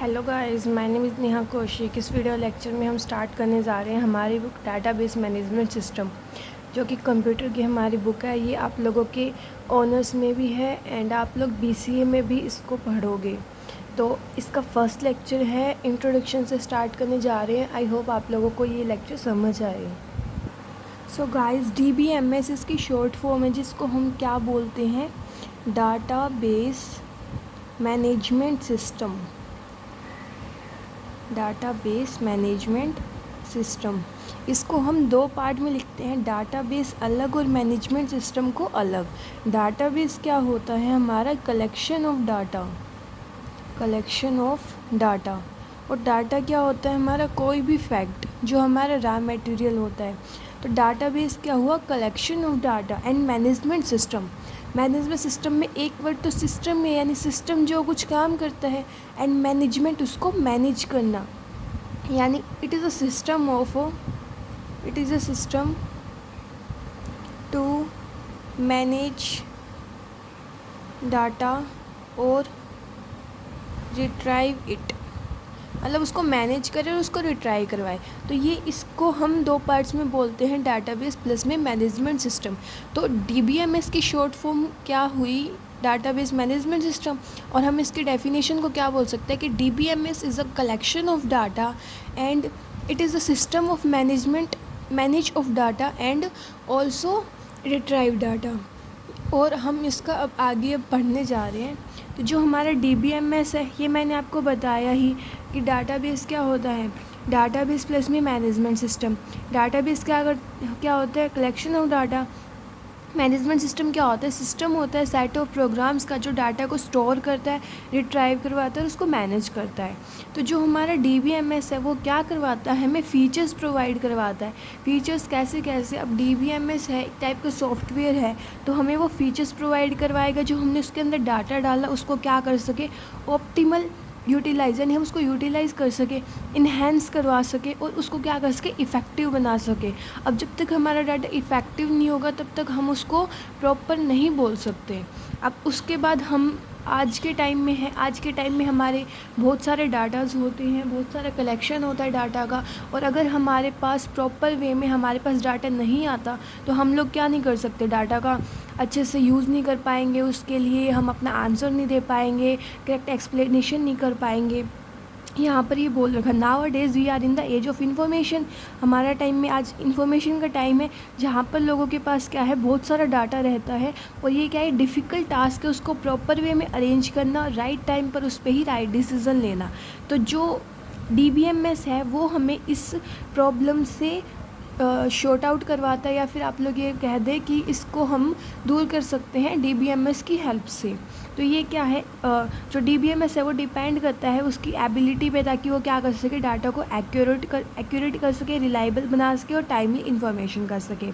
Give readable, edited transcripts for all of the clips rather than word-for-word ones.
Hello guys, my name is Neha Kaushik. इस video lecture में हम स्टार्ट करने जा रहे हैं हमारी बुक डाटाबेस मैनेजमेंट सिस्टम, जो कि कंप्यूटर की हमारी बुक है। ये आप लोगों के ऑनर्स में भी है एंड आप लोग बीसीए में भी इसको पढ़ोगे। तो इसका फर्स्ट लेक्चर है, इंट्रोडक्शन से स्टार्ट करने जा रहे हैं। आई होप आप लोगों को ये लेक्चर समझ आए। सो गाइस, DBMS इसकी शॉर्ट फॉर्म है, जिसको हम क्या बोलते हैं, database management system. Database management system, इसको हम दो पार्ट में लिखते हैं, डाटाबेस अलग और मैनेजमेंट सिस्टम को अलग। डाटाबेस क्या होता है, हमारा collection of data, collection of data. और डाटा क्या होता है, हमारा कोई भी फैक्ट जो हमारा रॉ मटेरियल होता है। तो डाटाबेस क्या हुआ, collection of data. And management system, management system में एक वर्ड तो सिस्टम में, यानी सिस्टम जो कुछ काम करता है, एंड मैनेजमेंट उसको मैनेज करना, यानी it is a system of, it is a system to manage data और रिट्राइव इट, मतलब उसको मैनेज करे और उसको रिट्राई करवाए। तो ये इसको हम दो पार्ट्स में बोलते हैं, डाटाबेस प्लस में मैनेजमेंट सिस्टम। तो DBMS की शॉर्ट फॉर्म क्या हुई, डाटाबेस मैनेजमेंट सिस्टम। और हम इसकी डेफिनेशन को क्या बोल सकते हैं कि DBMS is a collection of data and it is a system of manage of data and also retrieve data. और हम इसका अब आगे पढ़ने जा रहे हैं। तो जो हमारा DBMS है, ये मैंने आपको बताया ही कि डाटाबेस क्या होता है, डाटाबेस प्लस में मैनेजमेंट सिस्टम। डाटाबेस क्या होता है, collection of data. Management system क्या होता है, सिस्टम होता है सेट ऑफ प्रोग्राम्स का, जो डाटा को स्टोर करता है, रिट्राइव करवाता है और उसको मैनेज करता है। तो जो हमारा DBMS है वो क्या करवाता है, हमें फ़ीचर्स प्रोवाइड करवाता है। फ़ीचर्स कैसे कैसे, अब DBMS है एक टाइप का सॉफ्टवेयर है, तो हमें वो फ़ीचर्स प्रोवाइड करवाएगा जो हमने उसके अंदर डाटा डाला उसको क्या कर सके, ऑप्टिमल यूटिलाइज, यानी हम उसको यूटिलाइज़ कर सके, इन्हेंस करवा सके और उसको क्या कर सके, इफ़ेक्टिव बना सके। अब जब तक हमारा डाटा इफ़ेक्टिव नहीं होगा तब तक हम उसको प्रॉपर नहीं बोल सकते। अब उसके बाद हम आज के टाइम में है, आज के टाइम में हमारे बहुत सारे डाटाज होते हैं, बहुत सारा कलेक्शन होता है डाटा का। और अगर हमारे पास प्रॉपर वे में हमारे पास डाटा नहीं आता तो हम लोग क्या नहीं कर सकते, डाटा का अच्छे से यूज़ नहीं कर पाएंगे, उसके लिए हम अपना आंसर नहीं दे पाएंगे, करेक्ट एक्सप्लेनेशन नहीं कर पाएंगे। यहाँ पर ये बोल रखा, nowadays we are in the age of information. हमारा टाइम में आज इन्फॉर्मेशन का टाइम है, जहाँ पर लोगों के पास क्या है, बहुत सारा डाटा रहता है। और ये क्या है, डिफ़िकल्ट टास्क है उसको प्रॉपर वे में अरेंज करना, राइट टाइम पर उस पर ही राइट डिसीज़न लेना। तो जो DBMS है वो हमें इस प्रॉब्लम से शॉर्ट आउट करवाता है, या फिर आप लोग ये कह दें कि इसको हम दूर कर सकते हैं DBMS की हेल्प से। तो ये क्या है, जो DBMS है वो डिपेंड करता है उसकी एबिलिटी पे, ताकि वो क्या कर सके, डाटा को एक्यूरेट कर सके, रिलायबल बना सके और टाइमली इन्फॉर्मेशन कर सके।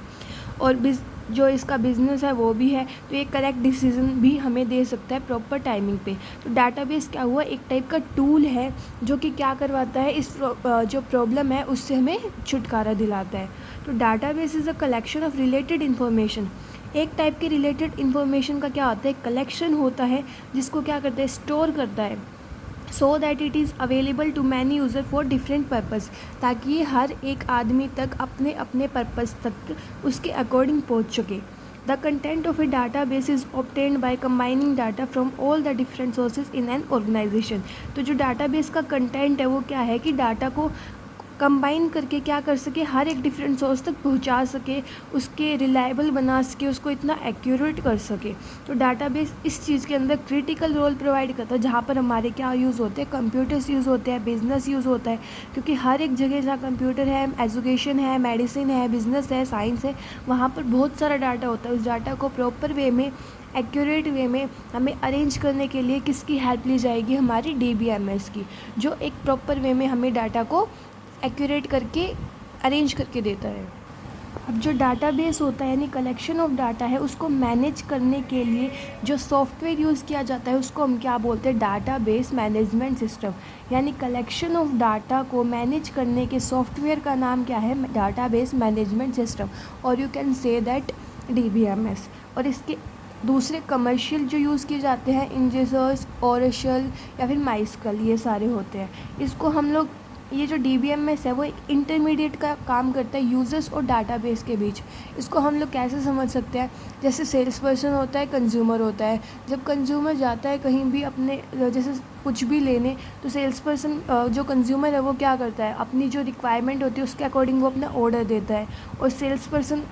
और जो इसका बिज़नेस है वो भी है, तो ये करेक्ट डिसीजन भी हमें दे सकता है प्रॉपर टाइमिंग पे। तो डाटाबेस क्या हुआ, एक टाइप का टूल है जो कि क्या करवाता है, इस जो प्रॉब्लम है उससे हमें छुटकारा दिलाता है। तो database is a collection of related information. एक टाइप के रिलेटेड इन्फॉर्मेशन का क्या होता है, कलेक्शन होता है, जिसको क्या करता है, स्टोर करता है, so that it is available to many user for different purpose, ताकि ये हर एक आदमी तक अपने अपने पर्पज़ तक उसके अकॉर्डिंग पहुँच सके। The content of a database is obtained by combining data from all the different sources in an organisation. तो जो डाटा बेस का कंटेंट है वो क्या है कि डाटा को कंबाइन करके क्या कर सके, हर एक डिफरेंट सोर्स तक पहुंचा सके, उसके रिलायबल बना सके, उसको इतना एक्यूरेट कर सके। तो डाटाबेस इस चीज़ के अंदर क्रिटिकल रोल प्रोवाइड करता है, जहाँ पर हमारे क्या यूज़ होते हैं, कंप्यूटर्स यूज़ होते हैं, बिज़नेस यूज़ होता है। क्योंकि हर एक जगह जहाँ कंप्यूटर है, एजुकेशन है, मेडिसिन है, बिज़नेस है, साइंस है, वहाँ पर बहुत सारा डाटा होता है। उस डाटा को प्रॉपर वे में, एक्यूरेट वे में हमें अरेंज करने के लिए किसकी हेल्प ली जाएगी, हमारी DBMS की, जो एक प्रॉपर वे में हमें डाटा को एक्यूरेट करके अरेंज करके देता है। अब जो डाटाबेस होता है, यानी कलेक्शन ऑफ डाटा है, उसको मैनेज करने के लिए जो सॉफ्टवेयर यूज़ किया जाता है उसको हम क्या बोलते हैं, डाटाबेस मैनेजमेंट सिस्टम। यानी कलेक्शन ऑफ डाटा को मैनेज करने के सॉफ्टवेयर का नाम क्या है, डाटाबेस मैनेजमेंट सिस्टम, और you can say that DBMS। और इसके दूसरे कमर्शियल जो यूज़ किए जाते हैं इंजेसर्स, ओरेशल या फिर माइस्कल, ये सारे होते हैं। इसको हम लोग, ये जो DBMS है वो एक इंटरमीडिएट का काम करता है यूज़र्स और डाटाबेस के बीच। इसको हम लोग कैसे समझ सकते हैं, जैसे सेल्स पर्सन होता है, कंज्यूमर होता है। जब कंज्यूमर जाता है कहीं भी अपने जैसे कुछ भी लेने, तो सेल्स पर्सन जो कंज्यूमर है वो क्या करता है, अपनी जो रिक्वायरमेंट होती है उसके अकॉर्डिंग वो अपना ऑर्डर देता है, और सेल्स पर्सन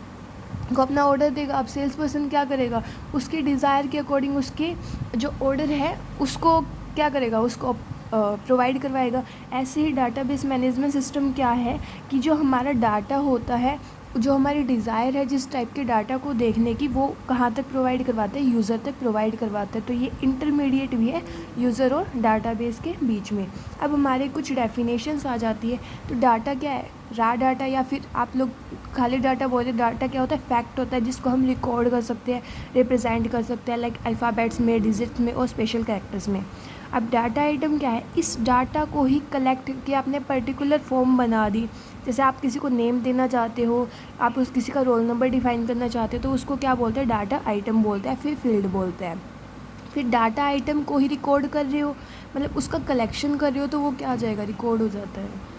को अपना ऑर्डर देगा। अब सेल्स पर्सन क्या करेगा, उसकी डिज़ायर के अकॉर्डिंग उसके जो ऑर्डर है उसको क्या करेगा, उसको प्रोवाइड करवाएगा। ऐसे ही डाटाबेस मैनेजमेंट सिस्टम क्या है कि जो हमारा डाटा होता है, जो हमारी डिज़ायर है जिस टाइप के डाटा को देखने की, वो कहाँ तक प्रोवाइड करवाते हैं, यूज़र तक प्रोवाइड करवाते हैं। तो ये इंटरमीडिएट भी है यूज़र और डाटाबेस के बीच में। अब हमारे कुछ डेफिनेशंस आ जाती है। तो डाटा क्या है, रॉ डाटा, या फिर आप लोग खाली डाटा बोलते हैं। डाटा क्या होता है, फैक्ट होता है जिसको हम रिकॉर्ड कर सकते हैं, रिप्रेजेंट कर सकते हैं, लाइक अल्फ़ाबेट्स में, डिजिट्स में और स्पेशल कैरेक्टर्स में। अब डाटा आइटम क्या है, इस डाटा को ही कलेक्ट किया, आपने पर्टिकुलर फॉर्म बना दी। जैसे आप किसी को नेम देना चाहते हो, आप उस किसी का रोल नंबर डिफाइन करना चाहते हो, तो उसको क्या बोलते हैं, डाटा आइटम बोलते हैं, फिर फील्ड बोलते हैं। फिर डाटा आइटम को ही रिकॉर्ड कर रहे हो, मतलब उसका कलेक्शन कर रहे हो, तो वो क्या आ जाएगा, रिकॉर्ड हो जाता है।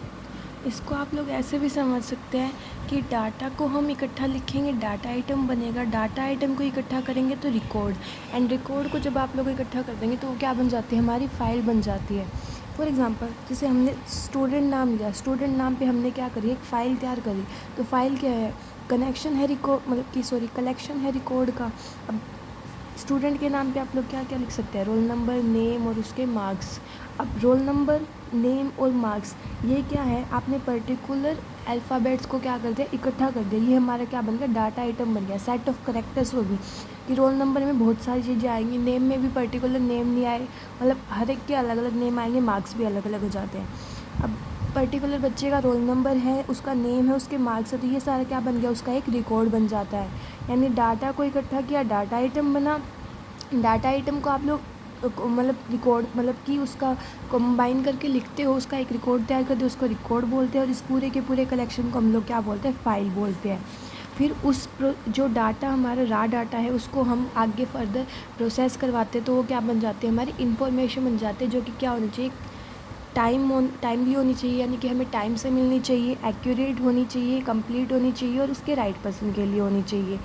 इसको आप लोग ऐसे भी समझ सकते हैं कि डाटा को हम इकट्ठा लिखेंगे, डाटा आइटम बनेगा, डाटा आइटम को इकट्ठा करेंगे तो रिकॉर्ड, एंड रिकॉर्ड को जब आप लोग इकट्ठा कर देंगे तो वो क्या बन जाती है, हमारी फ़ाइल बन जाती है। फॉर एग्ज़ाम्पल, जैसे हमने स्टूडेंट नाम लिया, स्टूडेंट नाम पे हमने क्या करी, एक फ़ाइल तैयार करी। तो फाइल क्या है, कनेक्शन है रिकॉर्ड, मतलब कि सॉरी कलेक्शन है रिकॉर्ड का। अब स्टूडेंट के नाम पे आप लोग क्या क्या लिख सकते हैं, रोल नंबर, नेम और उसके मार्क्स। अब रोल नंबर, नेम और मार्क्स, ये क्या है, आपने पर्टिकुलर अल्फ़ाबेट्स को क्या कर दिया, इकट्ठा कर दिया। ये हमारा क्या बन गया, डाटा आइटम बन गया। सेट ऑफ करेक्टर्स होगी कि रोल नंबर में बहुत सारी चीज़ें आएंगी, नेम में भी पर्टिकुलर नेम नहीं आए, मतलब हर एक के अलग अलग नेम आएंगे, मार्क्स भी अलग अलग हो जाते हैं। अब पर्टिकुलर बच्चे का रोल नंबर है, उसका नेम है, उसके मार्क्स है, तो ये सारा क्या बन गया, उसका एक रिकॉर्ड बन जाता है। यानी डाटा को इकट्ठा किया, डाटा आइटम बना। डाटा आइटम को आप लोग मतलब रिकॉर्ड, मतलब कि उसका कंबाइन करके लिखते हो, उसका एक रिकॉर्ड तैयार करते हो, उसको रिकॉर्ड बोलते हैं। और इस पूरे के पूरे कलेक्शन को हम लोग क्या बोलते हैं, फ़ाइल बोलते हैं। फिर उस जो डाटा हमारा रॉ डाटा है उसको हम आगे फर्दर प्रोसेस करवाते हैं, तो वो क्या बन जाते हैं, हमारी इन्फॉर्मेशन बन जाते हैं, जो कि क्या होनी चाहिए, टाइमली होनी चाहिए, यानी कि हमें टाइम से मिलनी चाहिए, एक्यूरेट होनी चाहिए, कंप्लीट होनी चाहिए और उसके राइट पर्सन के लिए होनी चाहिए।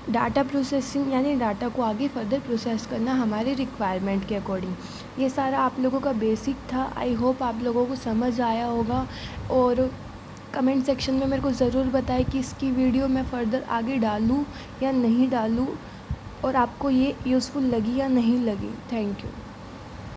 डाटा प्रोसेसिंग यानी डाटा को आगे फर्दर प्रोसेस करना हमारे रिक्वायरमेंट के अकॉर्डिंग। ये सारा आप लोगों का बेसिक था। आई होप आप लोगों को समझ आया होगा, और कमेंट सेक्शन में मेरे को ज़रूर बताएं कि इसकी वीडियो मैं फ़र्दर आगे डालूँ या नहीं डालूँ, और आपको ये यूज़फुल लगी या नहीं लगी। Thank you.